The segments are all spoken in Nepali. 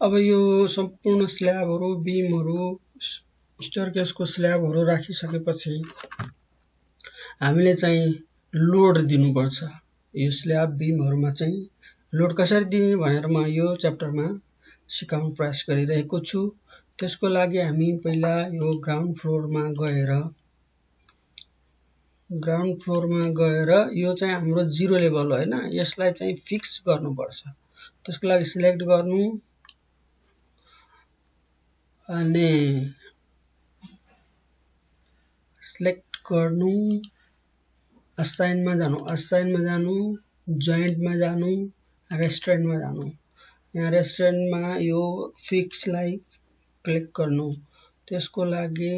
अब यो सम्पूर्ण स्ल्याबहरु बीमहरु स्टेयरकेसको स्ल्याबहरु राखिसकेपछि हामीले चाहिँ लोड दिनुपर्छ। यो स्ल्याब बीमहरुमा चाहिँ लोड कसरी दिने भनेर म यो च्याप्टरमा सिकाउन प्रयास गरिरहेको छु। त्यसको लागि हामी पहिला यो ग्राउन्ड फ्लोरमा गएर यो चाहिँ हाम्रो 0 लेभल हो हैन, यसलाई चाहिँ फिक्स गर्नुपर्छ। त्यसको लागि सिलेक्ट गर्नु अनि असाइनमा जानु, जोइन्टमा जानु, रेस्ट्रेन्टमा जानु। यहाँ रेस्ट्रेन्टमा यो फिक्सलाई क्लिक गर्नु। त्यसको लागि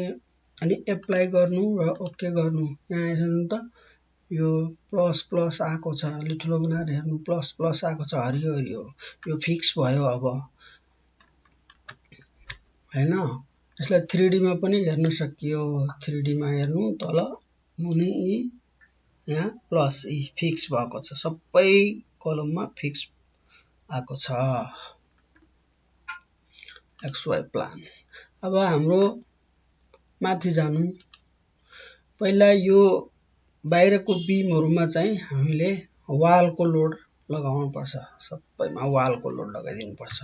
अनि एप्लाई गर्नु र ओके गर्नु। यहाँ हेर्नु त यो प्लस प्लस आको छ, अलि ठुलो बनाएर हेर्नु, प्लस प्लस आको छ, हरियो हरियो। यो फिक्स भयो अब हैन। यसलाई 3D मा पनि हेर्न सकियो। 3D मा हेर्नु तल मुनि यहाँ प्लस ई फिक्स भएको छ, सबै कलममा फिक्स आको छ। XY plan. अब हाम्रो माथि जानु। पहिला यो बाहिरको बीमहरुमा चाहिँ हामीले वालको लोड लगाउनु पर्छ। सबैमा वालको लोड लगाइदिनु पर्छ।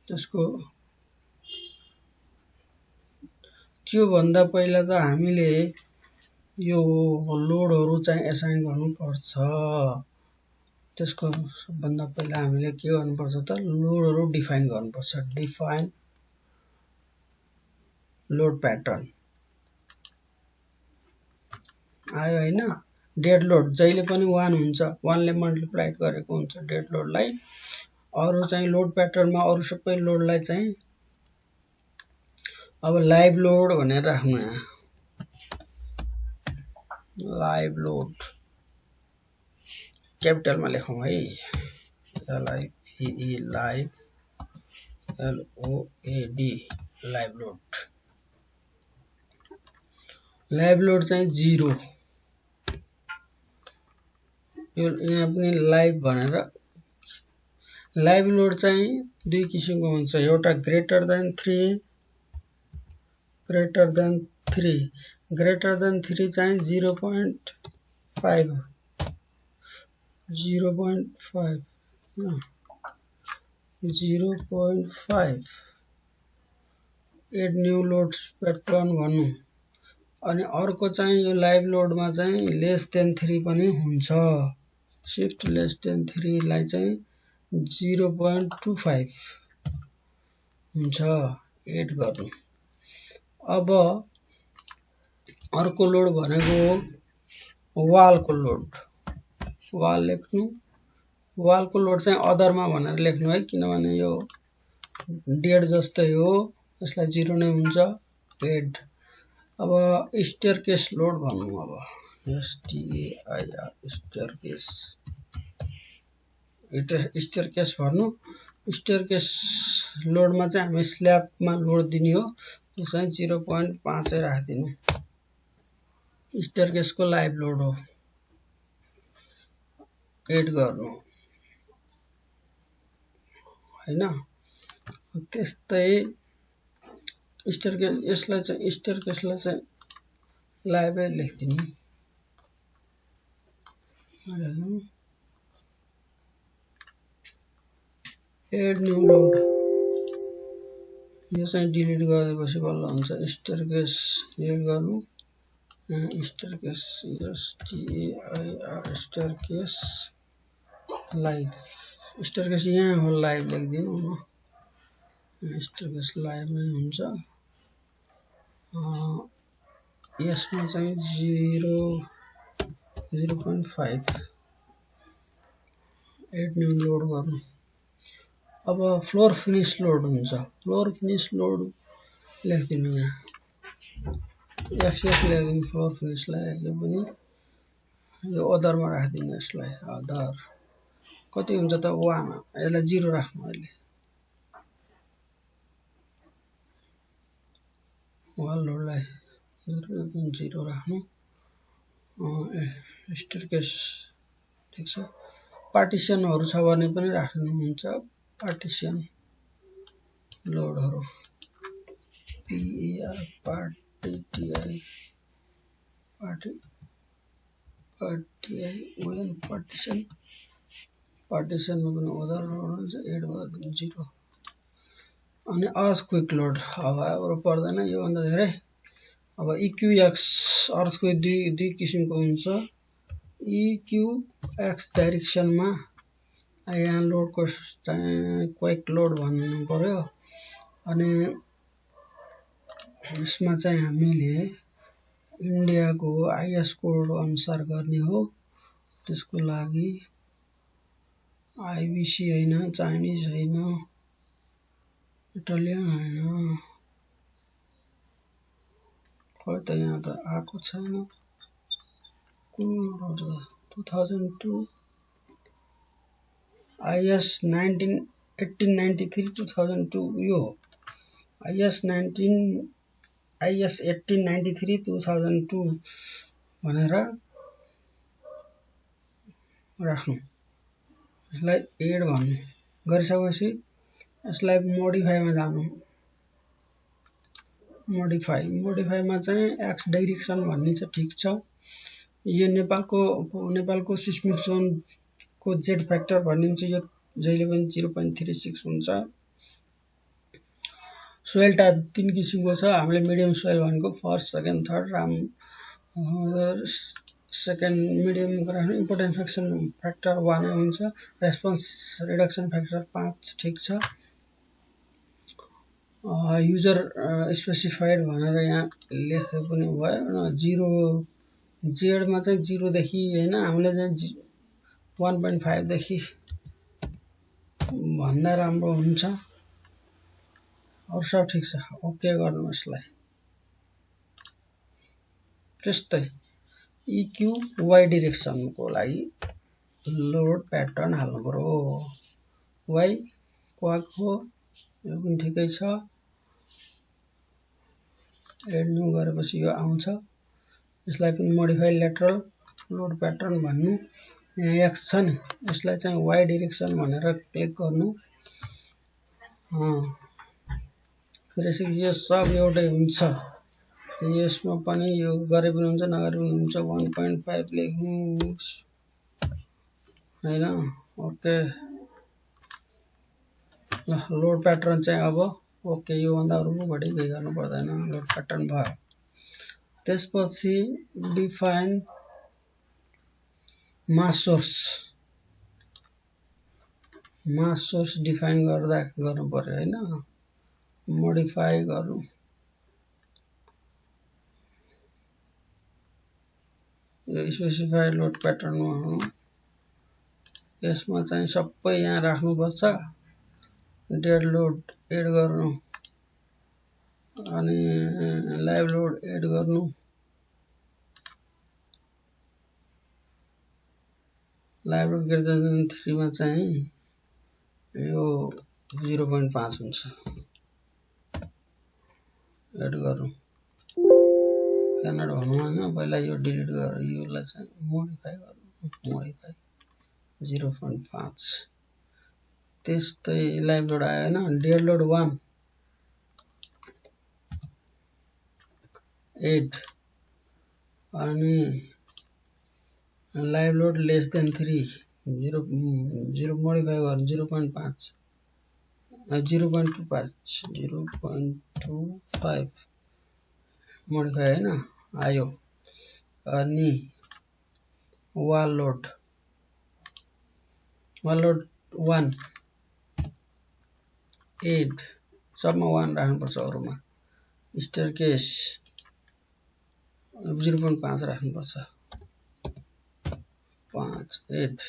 त्यसको त्यो भन्दा पहिला त हामीले यो लोडहरु चाहिँ एसाइन गर्नुपर्छ। त्यसको सबभन्दा पहिला हामीले के गर्नुपर्छ त लोडहरु डिफाइन गर्नुपर्छ। डिफाइन लोड प्याटर्न आयो हैन। डेड लोड जहिले पनि 1 हुन्छ, 1 ले मल्टिप्लाई गरेको हुन्छ डेड लोडलाई। अरु चाहिँ लोड प्याटर्नमा अरु सबै लोडलाई चाहिँ अब लाइभ लोड भनेर राख्नु। यहाँ लाइभ लोड क्यापिटलमा लेखौं है। LIVE live LOAD live load. Live load चाहिँ 0। यो यहाँ पनि लाइभ भनेर लाइभ लोड चाहिँ दुई किसिमको हुन्छ। एउटा ग्रेटर देन 3 ग्रेटर देन 3 चाहिँ 0.5 एड न्यू लोड प्याटर्न भन्नु। अनि अर्को चाहिँ यो लाइभ लोडमा चाहिँ लेस देन 3 पनि हुन्छ। शिफ्ट लेस देन 3 लाई चाहिँ 0.25 हुन्छ एड गर्नु। अब अर्को लोड भनेको वालको लोड। वाल लेख्नु। वालको लोड चाहिँ अदरमा भनेर लेख्नु है, किनभने यो डेड जस्तै हो, यसलाई 0 नै हुन्छ एड। अब स्टेयरकेस लोड भन्नु। अब STAIR स्टेयरकेस भन्नु। स्टेयरकेस लोडमा चाहिँ हामी स्ल्याबमा लोड दिने हो, त्यो चाहिँ 0.5 राख्दिनु। स्टेयरकेसको लाइभ लोड हो, एड गर्नु हैन। त्यस्तै स्टेयरकेसलाई चाहिँ लाइभै लेख्दिनु। एड न्यू लोड यो चाहिँ डिलिट गरेपछि बल्ल हुन्छ। स्टेयरकेस डिलिट गर्नु। Staircase STAIR staircase live. Staircase यहाँ हो, लाइभ लेख्दिनु न। स्टेयरकेस लाइभ नै हुन्छ। यसमा चाहिँ 0.5 एड न्यू लोड गर्नु। अब फ्लोर फिनिश लोड हुन्छ। फ्लोर फिनिश लोड लेख्दिनु यहाँ। FF लेख्दिनु फ्लोर फिनिशलाई। यो पनि यो अदरमा राख्दिनु। यसलाई अदर कति हुन्छ त 1। यसलाई 0 राख्नु। अहिले वाल लोडलाई 0 राख्नु। स्टेयरकेस ठीक छ। पार्टिसनहरु छ भने पनि राख्नुहुन्छ पार्टिसन लोडहरु PER PTI पार्टिसनमा पनि उदाहरण हुन्छ एड गर्दिनु 0 अनि अर्थक्वेक लोड हवाहरु पर्दैन यो भन्दा धेरै अब EQX अर्थक्वेक दुई किसिमको हुन्छ EQX डाइरेक्सनमा यहाँ लोडको चाहिँ क्वेक लोड भन्नु पर्यो अनि यसमा चाहिँ हामीले इन्डियाको IS कोड अनुसार गर्ने हो त्यसको लागि IBC हैन चाइनिज हैन इटालियन हैन खै त यहाँ त आको छैन कुन लोड 2002 IS 1893 2002 यो IS 1893 2002 भनेर राख्नु यसलाई एड भन्नु गरिसकेपछि यसलाई मोडिफाईमा जानु मोडिफाईमा चाहिँ एक्स डाइरेक्सन भन्ने चाहिँ ठीक छ यो नेपालको सिस्मिक जोन को जेड फ्याक्टर भनिन्छ यो जहिले पनि 0.36 हुन्छ सोइल टाइप 3 किसिमको छ हामीले मिडियम सोइल भनेको first second third second medium राख्नु इम्पोर्टेन्स फ्याक्टर 1 हुन्छ रेस्पोन्स रिडक्सन फ्याक्टर 5 ठीक छ युजर स्पेसिफाइड भनेर यहाँ लेखे पनि भयो 0 जेड मा चाहिँ 0 देखि हैन हामीले चाहिँ 1.5 देखि भन्दा राम्रो हुन्छ अरु सब ठीक छ ओके गर्नु यसलाई त्यस्तै EQ Y डाइरेक्सनको लागि लोड प्याटर्न हाल्नु पर्यो Y क्वाक हो यो पनि ठिकै छ एड न्यू गरेपछि यो आउँछ यसलाई पनि मोडिफाई लेटरल लोड प्याटर्न भन्नु यहाँ एक्स छ नि यसलाई चाहिँ Y डाइरेक्सन भनेर क्लिक गर्नु यो सब एउटै हुन्छ यसमा पनि यो गरे पनि हुन्छ नगरे पनि हुन्छ 1.5 लेख्नु हैन ओके ल लोड प्याटर्न चाहिँ अब ओके यो भन्दा अरु बढी केही गर्नु पर्दैन लोड प्याटर्न भयो त्यसपछि डिफाइन मास सोर्स डिफाइन गर्नु पर्यो हैन मोडिफाई गर्नु यो स्पेसिफाइड लोड प्याटर्न हो यसमा चाहिँ सबै यहाँ राख्नु पर्छ डेड लोड एड गर्नु अनि लाइभ लोड एड गर्नु लाइभ लोड ग्रेटर देन 3 मा चाहिँ यो 0.5 हुन्छ एड गर्नु क्यानट भन्नु हैन पहिला यो डिलिट गर योलाई चाहिँ मोडिफाई गर्नु मोडिफाई 0.5 त्यस्तै लाइभ लोड आयो हैन डेड लोड 1 8 अनि live load less than 3 0 modify गर्नु 0.5 0.25 मोडिफाई हैन आयो अनि वाल लोड 1 8 सबमा 1 राख्नुपर्छ अरुमा स्टेयरकेस 0.5 राख्नुपर्छ 5 8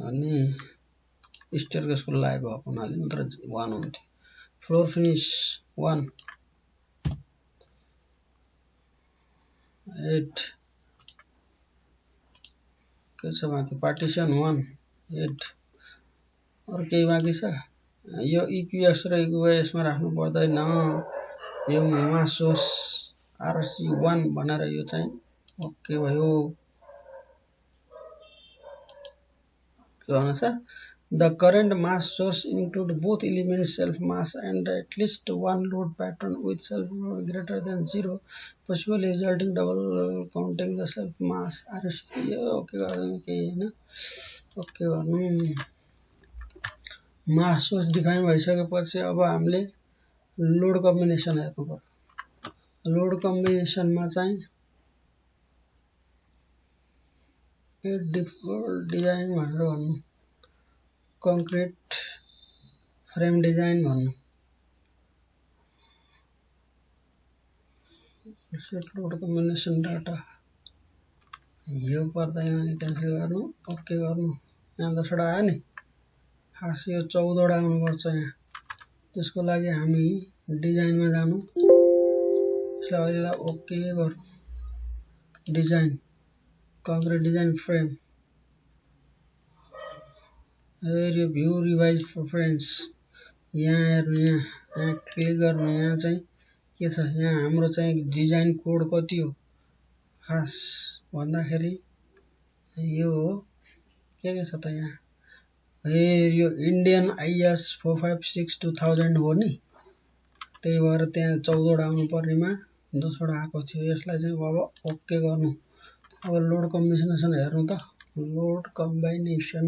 अनि स्टेयरकेसको लाइभ भएको हुनाले नत्र 1 हुन्थ्यो फ्लोर फिनिश 1 8 के छ बाँकी पार्टिसन 1 8 और केही बाँकी छ यो EQX र EQS मा राख्नु पर्दैन यो मास सोर्स RC1 भनेर यो चाहिँ ओके भयो The current mass source include both elements self mass and at least one load pattern with self greater than 0, possibly resulting double counting the self mass. Okay गर्नु मास सोर्स डिफाइन भइसकेपछि अब हामीले लोड कम्बिनेसन हेर्नु पर्यो। लोड कम्बिनेसनमा चाहिँ डिजाइन भनेर भन्नु, कङ्क्रिट फ्रेम डिजाइन भन्नु, सेट लोड कम्बिनेसन डाटा यो पर्दैन नि क्यान्सल गर्नु, ओके गर्नु। यहाँ 10 वटा आयो नि, खास यो 14 वटा आउनुपर्छ यहाँ। त्यसको लागि हामी डिजाइनमा जानु, यसलाई अहिले ओके गर्नु। डिजाइन कङ्क्रिट डिजाइन फ्रेम यो भ्यू रिभाइज प्रेफरेन्स यहाँ हेर्नु, यहाँ क्लिक गर्नु। यहाँ चाहिँ के छ, यहाँ हाम्रो चाहिँ डिजाइन कोड कति हो खास भन्दाखेरि यो हो। के छ त यहाँ यो इन्डियन आइएस 456-2000 हो नि, त्यही भएर त्यहाँ 14 वटा आउनु पर्नेमा 10 वटा आएको थियो। यसलाई चाहिँ अब ओके गर्नु। अब लोड कम्बिनेसन हेर्नु त, लोड कम्बाइनेसन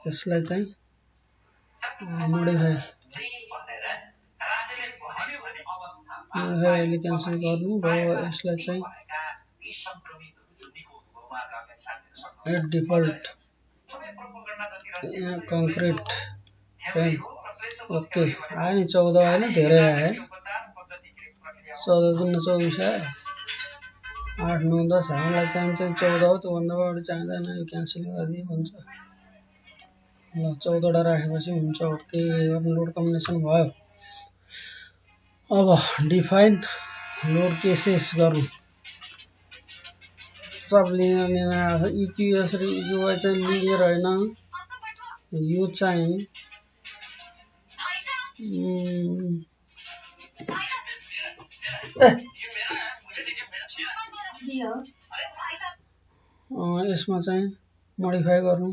यसलाई चाहिँ मोडिफाई अहिले क्यान्सल गर्नु र यसलाई चाहिँ एड डिफल्ट यहाँ कङ्क्रिट फ्रेम ओके आयो नि 14 आएन, धेरै आयो 14 दुनी 24 आयो, 8 9 10 हामीलाई चाहिन्छ 14 हो, त्योभन्दा बढी चाहिँदैन, यो क्यान्सल गरिदिए हुन्छ। ल 14 वटा राखेपछि हुन्छ ओके। लोड कम्बिनेसन भयो। अब डिफाइन लोड केसेस गर्नु। सब लिनियर इक्युएस र युआई चाहिँ लिनियर हैन, यो चाहिँ यसमा चाहिँ मोडिफाई गर्नु।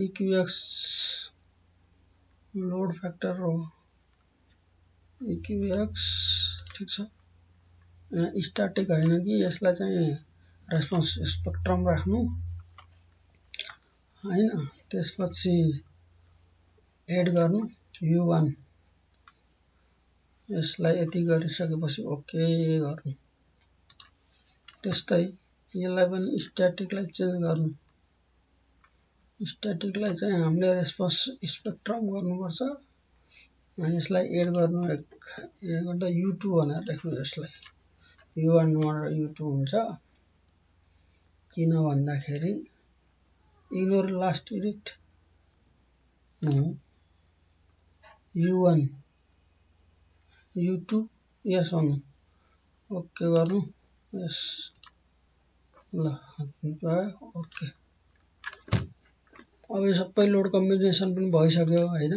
इक्युएक्स लोड फ्याक्टर हो, इक्युएक्स ठीक छ। स्ट्याटिक हैन कि, यसलाई चाहिँ रेस्पोन्स स्पेक्ट्रम राख्नु हैन। त्यसपछि एड गर्नु U1, यसलाई यति गरिसकेपछि ओके गर्नु। त्यस्तै यसलाई पनि स्ट्याटिकलाई चेन्ज गर्नु। स्ट्याटिकलाई चाहिँ हामीले रेस्पोन्स स्पेक्ट्रम गर्नुपर्छ। यसलाई एड गर्नु, एड गर्दा U2 भनेर राख्नु। यसलाई U1 मा U2 हुन्छ, किन भन्दाखेरि ignore last unit U1 U2 यस भन्नु, ओके गर्नु। यस ल ओके। अब यो सबै लोड कम्बिनेसन पनि भइसक्यो हैन।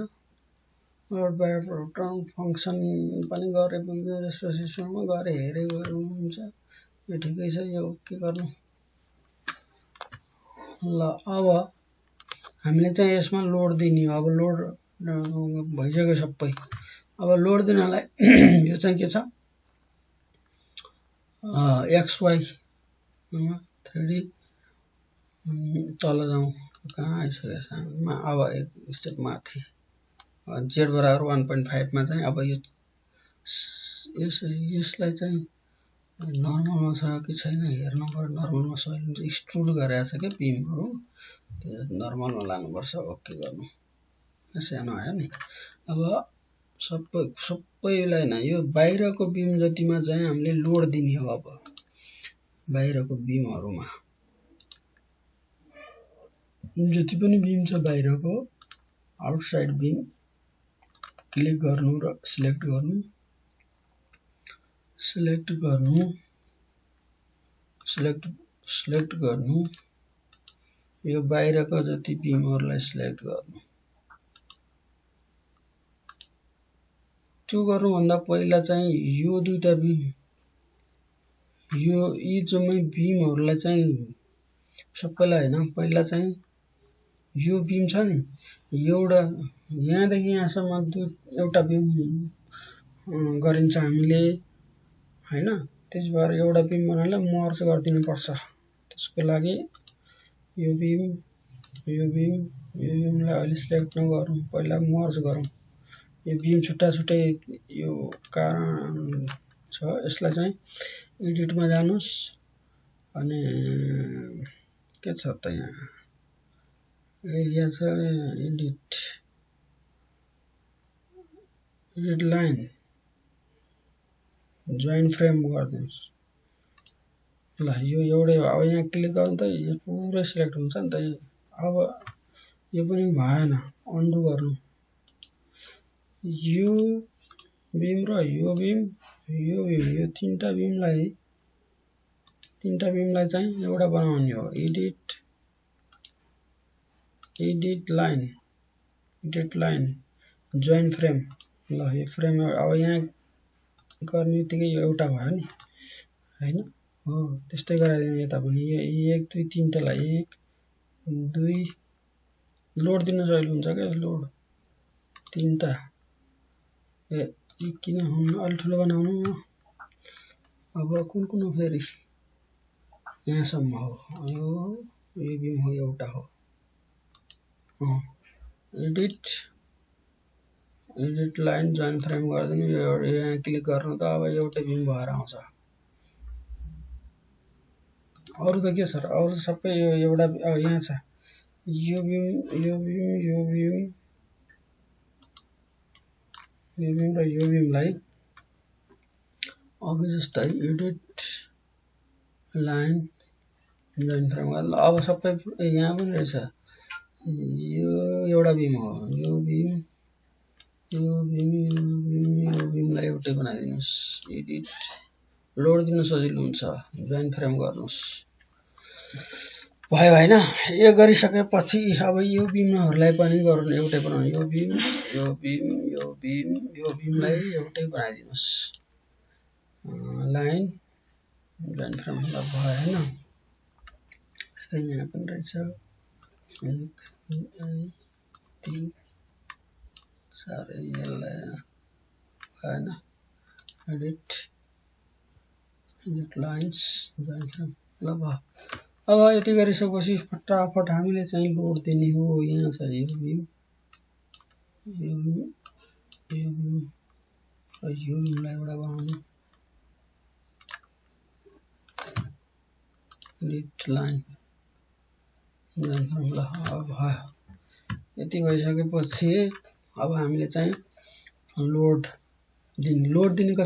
लोड बाइ प्रोग्राम फंक्सन पनि गरे, रेस्ट्रिक्सनमा गरे, हेरे हुन्छ। यो ठिकै छ, यो ओके गर्नु। ल अब हामीले चाहिँ यसमा लोड दिने हो। अब लोड भइसक्यो सबै। अब लोड दिनलाई यो चाहिँ के छ, XY 3D तल जाउँ, कहाँ आइसक्यो। अब एक स्टेप माथि Z बराबर 1.5 मा चाहिँ अब यो यसलाई चाहिँ नर्मलमा छ कि छैन हेर्नु पर्यो। नर्मलमा छ भने एक्सट्रुड गरेको छ के बीमहरु, त्यो नर्मलमा लानुपर्छ। ओके गर्नु। सानो आयो नि। अब सबैलाई हैन, यो बाहिरको बीम जतिमा चाहिँ हामीले लोड दिने हो। अब बाहिरको बीमहरुमा जति पनि बीम छ बाहिरको आउटसाइड बीम क्लिक गर्नु र सिलेक्ट गर्नु। सिलेक्ट गर्नु। यो बाहिरको जति बीमहरुलाई सिलेक्ट गर्नु। त्यो गर्नु भन्दा पहिला चाहिँ यो दुईटा बीम, यो यी जम्मै बीमहरुलाई चाहिँ सबैलाई हैन पहिला चाहिँ यो बीम छ नि एउटा यहाँदेखि यहाँसम्म एउटा बीम गरिन्छ हामीले हैन त्यसै भएर एउटा बीम बनाउनलाई मर्ज गरिदिनु पर्छ त्यसको लागि यो बीमलाई अहिले सिलेक्ट नगरौँ पहिला मर्ज गरौँ यो बीम छुट्टा छुट्टै यो कारण छ यसलाई चाहिँ एडिटमा जानुस् अनि के छ त यहाँ एरिया छ एडिट लाइन जोइन फ्रेम गरिदिनुस् ल यो एउटै हो अब यहाँ क्लिक गर्नु त यो पुरै सिलेक्ट हुन्छ नि त अब यो पनि भएन अन्डु गर्नु यो बीम र यो बीम यो तीनटा बीमलाई चाहिँ एउटा बनाउने हो एडिट लाइन जोइन फ्रेम ल यो फ्रेम अब यहाँ गर्ने बित्तिकै यो एउटा भयो नि हैन हो त्यस्तै गराइदिनु यता पनि यो 1 2 3 टालाई 1 2 लोड दिन सजिलो हुन्छ के लोड तीनटा ए किन हुन अलि ठुलो बनाउनु अब कुन हो फेरि यहाँसम्म हो यो बीम हो एउटा हो एडिट लाइन जोइन फ्रेम गरिदिनु यो यहाँ क्लिक गर्नु त अब एउटै बीम भएर आउँछ अरु त के छ अरु सबै यो एउटा यहाँ छ यो बीम र यो बीमलाई अघि जस्तै एडिट लाइन जोइन फ्रेम अब सबै यहाँ पनि रहेछ यो एउटा बीम हो यो बीमलाई एउटै बनाइदिनुस् एडिट लोड दिन सजिलो हुन्छ जोइन फ्रेम गर्नुस् भयो हैन यो गरिसकेपछि अब यो बीमहरुलाई पनि गरौँ एउटै बनाउनु यो बीमलाई एउटै बनाइदिनुस् लाइन जोइन फ्रेम भयो हैन त्यस्तै यहाँ पनि रहेछ 1 2 3 4 यसलाई हैन एडिट लाइन्स जोइन फ्रेम ल भयो अब यति गरिसकेपछि फटाफट हामीले चाहिँ लोड दिने हो यहाँ छ यो बीमलाई एउटा बनाउनु एडिट लाइन जोइन फ्रेम ल अब भयो यति भइसकेपछि अब हामीले चाहिँ लोड दिने कसरी